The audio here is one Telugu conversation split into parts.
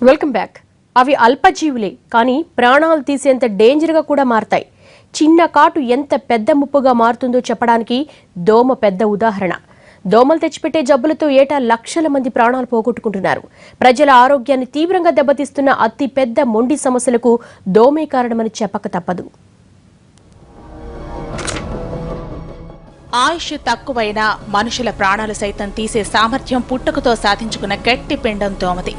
Welcome back. అవి అల్పజీవులే కానీ ప్రాణాలు తీసేంత డేంజర్గా కూడా మారతాయి. చిన్న కాటు ఎంత పెద్ద ముప్పుగా మారుతుందో చెప్పడానికి దోమ పెద్ద ఉదాహరణ. దోమలు తెచ్చిపెట్టే జబ్బులతో ఏటా లక్షల మంది ప్రాణాలు పోగొట్టుకుంటున్నారు. ప్రజల ఆరోగ్యాన్ని తీవ్రంగా దెబ్బతీస్తున్న అతి పెద్ద మొండి సమస్యలకు దోమే కారణమని చెప్పక తప్పదు. ఆయుష్ తక్కువైన మనుషుల ప్రాణాలు సైతం తీసే సామర్థ్యం పుట్టుకతో సాధించుకున్న గట్టి పిండం దోమది.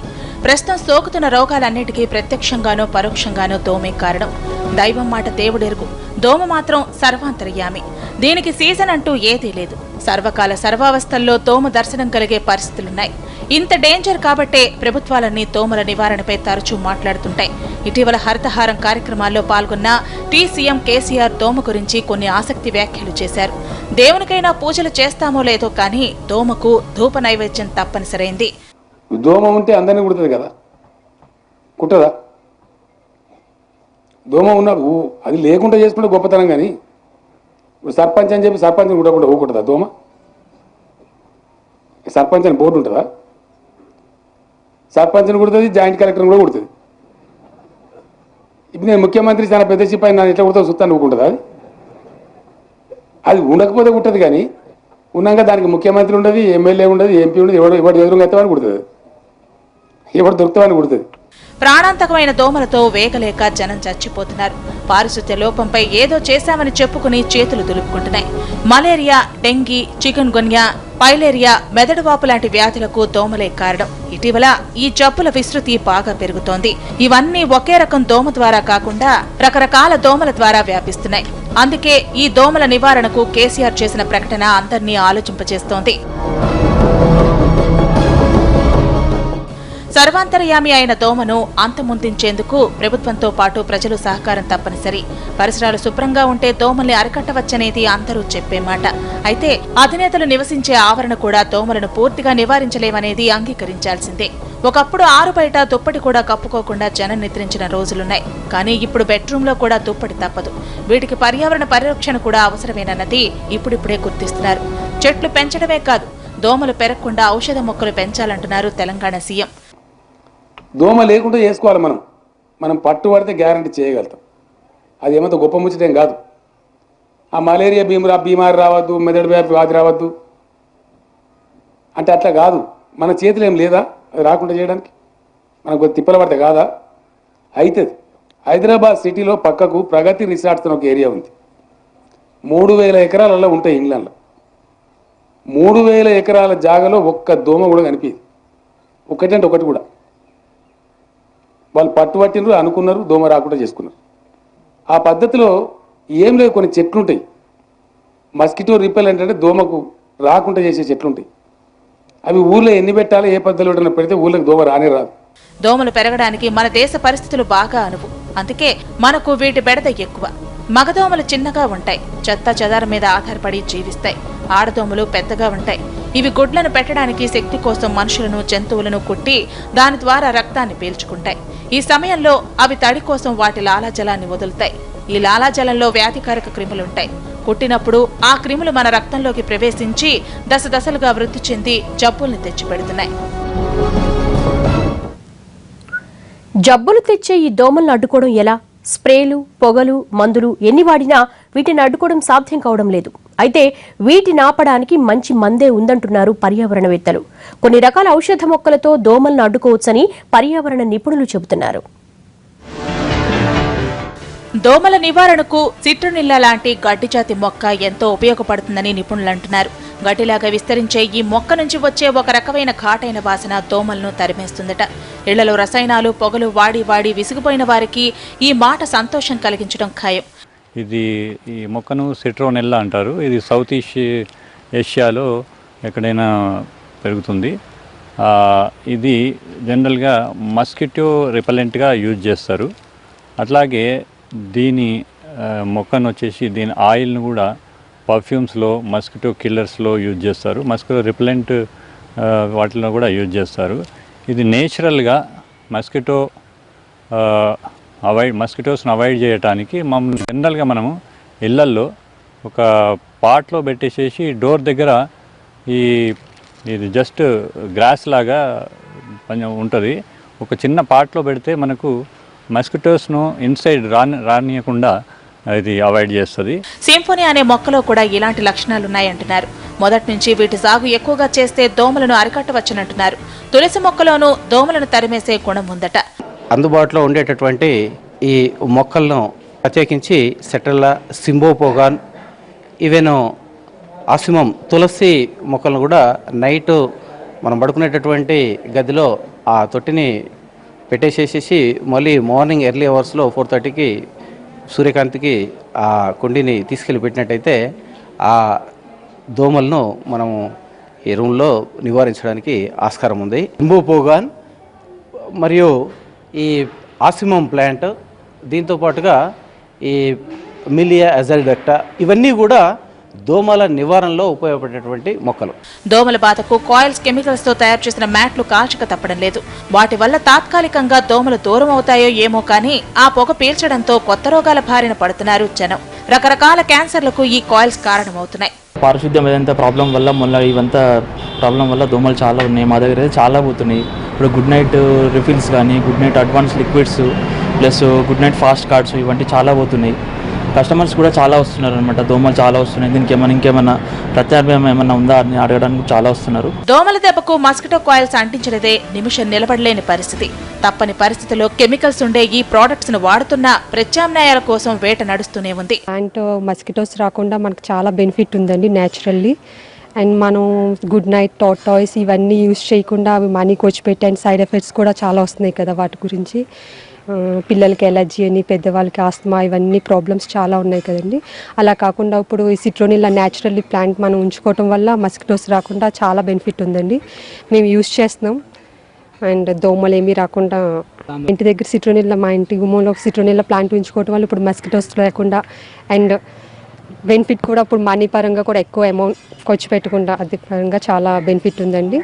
ప్రస్తుతం సోకుతున్న రోగాలన్నిటికీ ప్రత్యక్షంగానో పరోక్షంగానో దోమే కారణం. దైవం మాట దేవుడెరుగు, దోమ మాత్రం సర్వాంతర్యామి. దీనికి సీజన్ అంటూ ఏదీ లేదు. సర్వకాల సర్వావస్థల్లో దోమ దర్శనం కలిగే పరిస్థితులున్నాయి. ఇంత డేంజర్ కాబట్టే ప్రభుత్వాలన్నీ దోమల నివారణపై తరచూ మాట్లాడుతుంటాయి. ఇటీవల హరితహారం కార్యక్రమాల్లో పాల్గొన్న సీఎం కేసీఆర్ దోమ గురించి కొన్ని ఆసక్తి వ్యాఖ్యలు చేశారు. దేవునికైనా పూజలు చేస్తామో లేదో కానీ దోమకు ధూప నైవేద్యం తప్పనిసరైంది. దోమ ఉంటే అందరినీ కుడుతుంది కదా, కుట్టదా? దోమ ఉన్న అది లేకుండా చేసుకుంటే గొప్పతనం. కానీ సర్పంచ్ అని చెప్పి సర్పంచ్ని కుట్టకుండా ఊకుంటుందా దోమ? సర్పంచ్ అని బోర్డు ఉంటుందా? సర్పంచ్ని కుడుతుంది, జాయింట్ కలెక్టర్ని కూడా కుడుతుంది. ఇప్పుడు నేను ముఖ్యమంత్రి చాలా పెద్ద సిపాయి నన్ను ఎట్లా కుడతా సుత్తాన్ని ఊకుంటుందా? అది ఉండకపోతే కుట్టదు. కానీ ఉన్నాక దానికి ముఖ్యమంత్రి ఉండదు, ఎమ్మెల్యే ఉండదు, ఎంపీ ఉండదు. ఎవడు ఎదురుగా ఎత్తవాని కుడుతుంది, ఎవడు దొరుకుతావని కుడుతుంది. ప్రాణాంతకమైన దోమలతో వేగలేక జనం చచ్చిపోతున్నారు. పారిశుద్ధ్య లోపంపై ఏదో చేశామని చెప్పుకుని చేతులు దులుపుకుంటున్నాయి. మలేరియా, డెంగీ, చికెన్ గున్యా, పైలేరియా, మెదడువాపు లాంటి వ్యాధులకు దోమలే కారణం. ఇటీవల ఈ జబ్బుల విస్తృతి బాగా పెరుగుతోంది. ఇవన్నీ ఒకే రకం దోమ ద్వారా కాకుండా రకరకాల దోమల ద్వారా వ్యాపిస్తున్నాయి. అందుకే ఈ దోమల నివారణకు కేసీఆర్ చేసిన ప్రకటన అందర్నీ ఆలోచింపజేస్తోంది. సర్వాంతర్యామి అయిన దోమను అంతమొందించేందుకు ప్రభుత్వంతో పాటు ప్రజలు సహకారం తప్పనిసరి. పరిసరాలు శుభ్రంగా ఉంటే దోమల్ని అరికట్టవచ్చనేది అందరూ చెప్పే మాట. అయితే అధినేతలు నివసించే ఆవరణ కూడా దోమలను పూర్తిగా నివారించలేవనేది అంగీకరించాల్సిందే. ఒకప్పుడు ఆరు బయట దుప్పటి కూడా కప్పుకోకుండా జనం నిద్రించిన రోజులున్నాయి. కానీ ఇప్పుడు బెడ్రూమ్లో కూడా దుప్పటి తప్పదు. వీటికి పర్యావరణ పరిరక్షణ కూడా అవసరమేనన్నది ఇప్పుడిప్పుడే గుర్తిస్తున్నారు. చెట్లు పెంచడమే కాదు, దోమలు పెరగకుండా ఔషధ మొక్కలు పెంచాలంటున్నారు తెలంగాణ సీఎం. దోమ లేకుండా చేసుకోవాలి. మనం పట్టుబడితే గ్యారంటీ చేయగలుగుతాం. అది ఏమంత గొప్ప ముచ్చటేం కాదు. ఆ మలేరియా బీమారి రావద్దు, మెదడు వ్యాధి రావద్దు అంటే అట్లా కాదు. మన చేతులు ఏం లేదా అది రాకుండా చేయడానికి? మనకు కొద్ది తిప్పలు పడితే కాదా? అవుతుంది. హైదరాబాద్ సిటీలో పక్కకు ప్రగతి రిసార్ట్స్ అని ఒక ఏరియా ఉంది. 3000 ఎకరాలలో ఉంటాయి ఇంగ్లాండ్లో. 3000 ఎకరాల జాగాలో ఒక్క దోమ కూడా కనిపించింది. ఒకటంటే ఒకటి కూడా. వాళ్ళు పట్టుబట్టినరు, అనుకున్నారు, దోమ రాకుండా చేసుకున్నారు. ఆ పద్ధతిలో ఏం లేదు. కొన్ని చెట్లు ఉంటాయి, మస్కిటో రిపెలెంట్ అంటే దోమకు రాకుండా చేసే చెట్లు ఉంటాయి. అవి ఊళ్ళో ఎన్ని పెట్టాలో, ఏ పద్ధతిలో పెడితే ఊళ్ళకి దోమ రానే రాదు. దోమలు పెరగడానికి మన దేశ పరిస్థితులు బాగా అనువు. అందుకే మనకు వీటి బెడద ఎక్కువ. మగదోమలు చిన్నగా ఉంటాయి, చెత్త చెదారం మీద ఆధారపడి జీవిస్తాయి. ఆడదోమలు పెద్దగా ఉంటాయి. ఇవి గుడ్లను పెట్టడానికి శక్తి కోసం మనుషులను, జంతువులను కుట్టి దాని ద్వారా రక్తాన్ని పీల్చుకుంటాయి. ఈ సమయంలో అవి తడి కోసం వాటి లాలాజలాన్ని వదులుతాయి. ఈ లాలాజలంలో వ్యాధికారక క్రిములుంటాయి. కుట్టినప్పుడు ఆ క్రిములు మన రక్తంలోకి ప్రవేశించి దశదశలుగా వృద్ధి చెంది జబ్బుల్ని తెచ్చిపెడుతున్నాయి. జబ్బులు తెచ్చే ఈ దోమలను అడ్డుకోవడం ఎలా? స్ప్రేలు, పొగలు, మందులు ఎన్ని వాడినా వీటిని అడ్డుకోవడం సాధ్యం కావడం లేదు. అయితే వీటిని ఆపడానికి మంచి మందే ఉందంటున్నారు పర్యావరణవేత్తలు. కొన్ని రకాల ఔషధ మొక్కలతో దోమలను అడ్డుకోవచ్చని పర్యావరణ నిపుణులు చెబుతున్నారు. దోమల నివారణకు సిట్రునిల్లా లాంటి గడ్డి జాతి మొక్క ఎంతో ఉపయోగపడుతుందని నిపుణులు అంటున్నారు. గడ్డిలాగా విస్తరించే ఈ మొక్క నుంచి వచ్చే ఒక రకమైన ఘాటైన వాసన దోమలను తరిమేస్తుందట. ఇళ్లలో రసాయనాలు, పొగలు వాడి వాడి విసిగిపోయిన వారికి ఈ మాట సంతోషం కలిగించడం ఖాయం. ఈ మొక్కను సిట్రోనెల్లా అంటారు. ఇది సౌత్ ఏషియాలో ఎక్కడైనా పెరుగుతుంది. ఇది జనరల్గా మస్కిటో రిపెలెంట్గా యూజ్ చేస్తారు. అట్లాగే దీని మొక్కను వచ్చేసి దీని ఆయిల్ను కూడా పర్ఫ్యూమ్స్లో, మస్కిటో కిల్లర్స్లో యూజ్ చేస్తారు. మస్కిటో రిపెలెంట్ వాటిలో కూడా యూజ్ చేస్తారు. ఇది నేచురల్గా మస్కిటోస్ని అవాయిడ్ చేయడానికి జనరల్గా మనము ఇళ్లల్లో ఒక పాట్లో పెట్టేసేసి డోర్ దగ్గర ఇది జస్ట్ గ్రాస్ లాగా కొంచెం ఉంటుంది. ఒక చిన్న పాట్లో పెడితే మనకు మస్కిటోస్ను ఇన్సైడ్ రానియకుండా ఇది అవాయిడ్ చేస్తుంది. సింఫోనీ అనే మొక్కలో కూడా ఇలాంటి లక్షణాలున్నాయంటున్నారు. మొదటి నుంచి వీటి సాగు ఎక్కువగా చేస్తే దోమలను అరికట్టవచ్చునంటున్నారు. తులసి మొక్కలోనూ దోమలను తరిమేసే గుణం ఉందట. అందుబాటులో ఉండేటటువంటి ఈ మొక్కలను ప్రత్యేకించి సెట్రల్లా, సింబోపోగాన్, ఈవెన్ ఆసిమం తులసి మొక్కలను కూడా నైటు మనం పడుకునేటటువంటి గదిలో ఆ తొట్టిని పెట్టేసేసి మళ్ళీ మార్నింగ్ ఎర్లీ అవర్స్లో 4:30కి సూర్యకాంతికి ఆ కుండీని తీసుకెళ్ళి పెట్టినట్టయితే ఆ దోమలను మనము ఈ రూమ్లో నివారించడానికి ఆస్కారం ఉంది. సింబోపోగాన్ మరియు ఈ ఆసిమం ప్లాంట్, దీంతో పాటుగా ఈ మిలియా అజల్డక్టా, ఇవన్నీ కూడా దోమల నివారణలో ఉపయోగపడేటువంటి మొక్కలు. దోమల బాధకు కాయిల్స్ కెమికల్స్ తో తయారు చేసిన మ్యాట్లు కాల్చక తప్పడం లేదు. వాటి వల్ల తాత్కాలికంగా దోమలు దూరం అవుతాయో ఏమో కానీ ఆ పొగ పీల్చడంతో కొత్త రోగాల బారిన పడుతున్నారు జనం. రకరకాల క్యాన్సర్లకు ఈ కాయిల్స్ కారణమవుతున్నాయి. పారిశుద్ధ్యం ఏదంతా ప్రాబ్లం వల్ల మొన్న ఇవంతా ప్రాబ్లం వల్ల దోమలు చాలా ఉన్నాయి. మా దగ్గర చాలా పోతున్నాయి. ఇప్పుడు గుడ్ నైట్ రిఫిల్స్ కానీ, Good Knight advance liquids plus Good Knight fast cards ఇవంటి చాలా పోతున్నాయి. కస్టమర్స్ కూడా చాలా వస్తున్నారు అనమాట. దోమలు చాలా వస్తున్నాయి. దీనికి ఇంకేమైనా ప్రత్యామ్నాయం ఏమైనా ఉందా అని అడగడానికి చాలా వస్తున్నారు. దోమల దెబ్బకు మస్కిటో కాయిల్స్ అంటించలేదే నిమిషం నిలబడలేని పరిస్థితి. తప్పని పరిస్థితిలో కెమికల్స్ ఉండే ఈ ప్రోడక్ట్స్ ను వాడుతున్న ప్రత్యామ్నాయాల కోసం వేట నడుస్తూనే ఉంది. ప్లాంట్ మస్కిటోస్ రాకుండా మనకు చాలా బెనిఫిట్ ఉందండి న్యాచురల్లీ. అండ్ మనం గుడ్ నైట్, టార్టాయిస్ ఇవన్నీ యూజ్ చేయకుండా అవి మనీకి వచ్చి పెట్టి అండ్ సైడ్ ఎఫెక్ట్స్ కూడా చాలా వస్తున్నాయి కదా వాటి గురించి. పిల్లలకి ఎలర్జీ అని, పెద్దవాళ్ళకి ఆస్తమా, ఇవన్నీ ప్రాబ్లమ్స్ చాలా ఉన్నాయి కదండి. అలా కాకుండా ఇప్పుడు ఈ సిట్రోనిల్లా న్యాచురల్లీ ప్లాంట్ మనం ఉంచుకోవటం వల్ల మస్కిటోస్ రాకుండా చాలా బెనిఫిట్ ఉందండి. మేము యూజ్ చేస్తున్నాం అండ్ దోమలు ఏమీ రాకుండా ఇంటి దగ్గర సిట్రోనిల్లా, మా ఇంటి గుమ్మంలో సిట్రోనిల్లా ప్లాంట్ ఉంచుకోవటం వల్ల ఇప్పుడు మస్కిటోస్ లేకుండా అండ్ బెనిఫిట్ కూడా ఇప్పుడు మనీ పరంగా కూడా ఎక్కువ అమౌంట్ ఖర్చు పెట్టకుండా అది పరంగా చాలా బెనిఫిట్ ఉందండి.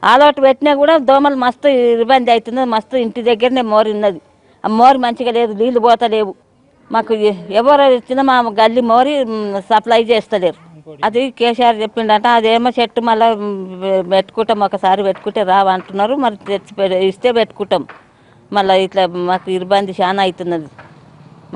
ఆలోటు పెట్టినా కూడా దోమలు మస్తు ఇబ్బంది అవుతుంది. మస్తు ఇంటి దగ్గరనే మోరు ఉన్నది. ఆ మోరు మంచిగా లేదు, నీళ్ళు పోతలేవు. మాకు ఎవరు ఇచ్చినా మా గల్లీ మోరి సప్లై చేస్తలేరు. అది కేసీఆర్ చెప్పిండట. అదేమో చెట్టు మళ్ళీ పెట్టుకుంటాం, ఒకసారి పెట్టుకుంటే రావంటున్నారు. మరి తెచ్చి ఇస్తే పెట్టుకుంటాం. మళ్ళీ ఇట్లా మాకు ఇబ్బంది చాలా అవుతున్నది.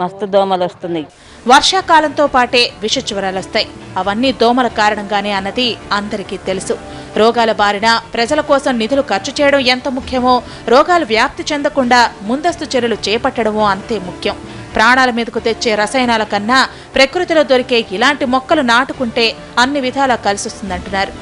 మస్తు దోమలు వస్తున్నాయి. వర్షాకాలంతో పాటే విష జ్వరాలు వస్తాయి. అవన్నీ దోమల కారణంగానే అన్నది అందరికీ తెలుసు. రోగాల బారిన ప్రజల కోసం నిధులు ఖర్చు చేయడం ఎంత ముఖ్యమో, రోగాలు వ్యాప్తి చెందకుండా ముందస్తు చర్యలు చేపట్టడమో అంతే ముఖ్యం. ప్రాణాల మీదకు తెచ్చే రసాయనాల కన్నా ప్రకృతిలో దొరికే ఇలాంటి మొక్కలు నాటుకుంటే అన్ని విధాలా కలిసొస్తుందంటున్నారు.